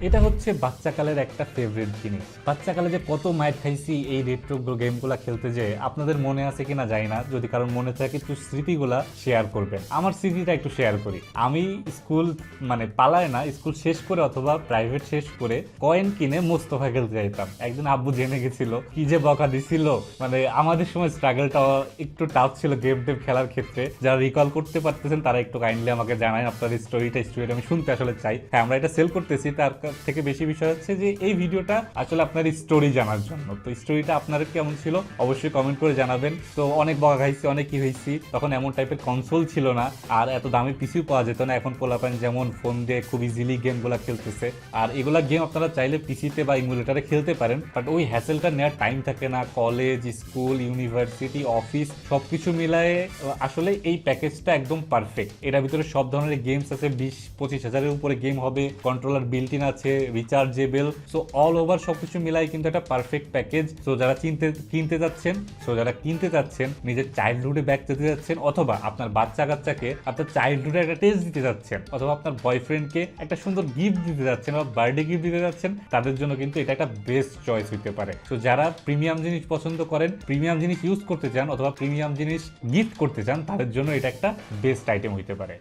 এটা হচ্ছে বাচ্চাকালের একটা ফেভারিট জিনিস। বাচ্চাকালে যে কত মাইর খাইছি এই রেট্রো গেমগুলা খেলতে, যে আপনাদের মনে আছে কিনা জানি না, যদি কারোর মনে থাকে একটু স্মৃতিগুলা শেয়ার করবেন। আমার স্মৃতিটা একটু শেয়ার করি। আমি স্কুল মানে পালায় না, স্কুল শেষ করে অথবা প্রাইভেট শেষ করে কয়েন কিনে মোস্তফা খেলতে যাইতাম। একদিন আব্বু জেনে গেছিল, কি যে বকা দিছিল। মানে আমাদের সময় স্ট্রাগলটা একটু টাফ ছিল গেম টেম খেলার ক্ষেত্রে। যারা রিকল করতে পারতেছেন তারা একটু কাইন্ডলি আমাকে জানায় আপনার স্টোরিটা আমি শুনতে আসলে চাই। হ্যাঁ, আমরা এটা সেল করতেছি, তার থেকে বেশি বিষয় হচ্ছে যে এই ভিডিওটা আসলে আপনার স্টোরি জানার জন্য। তো স্টোরিটা আপনার কেমন ছিল অবশ্যই কমেন্ট করে জানাবেন। তো অনেক বকা খাইছি, অনেক কি হয়েছি, তখন এমন টাইপের কনসোল ছিল না, আর এত দামি পিসিও পাওয়া যেত না। এখন পোলাপান যেমন ফোন দিয়ে খুব ইজিলি গেমগুলো খেলতেছে, আর এগুলা গেম আপনারা চাইলে পিসিতে বা ইমুলেটারে খেলতে পারেন, বাট ওই হ্যাসেলটা নেওয়ার টাইম থাকে না। কলেজ, স্কুল, ইউনিভার্সিটি, অফিস সবকিছু মিলায়ে আসলে এই প্যাকেজটা একদম পারফেক্ট। এটার ভিতরে সব ধরনের গেমস আছে, 20-25 হাজারের উপরে গেম হবে, কন্ট্রোলার বিল্ট ইন আছে, রিচার্জেবল। সো অল ওভার সবকিছু মিলাই কিন্তু একটা পারফেক্ট প্যাকেজ। সো যারা কিনতে যাচ্ছেন নিজের চাইল্ডহুডে ব্যাক যেতে যাচ্ছেন, অথবা আপনার বাচ্চা কাচ্চাকে আপনার চাইল্ডহুডে একটা টেস্ট দিতে যাচ্ছেন, অথবা আপনার বয়ফ্রেন্ডকে একটা সুন্দর গিফট দিতে যাচ্ছেন বা বার্থডে গিফট দিতে যাচ্ছেন, তাদের জন্য কিন্তু এটা একটা বেস্ট চয়েস হতে পারে। তো যারা প্রিমিয়াম জিনিস পছন্দ করেন, প্রিমিয়াম জিনিস ইউজ করতে চান, অথবা প্রিমিয়াম জিনিস গিফট করতে চান, তাদের জন্য এটা একটা বেস্ট আইটেম হইতে পারে।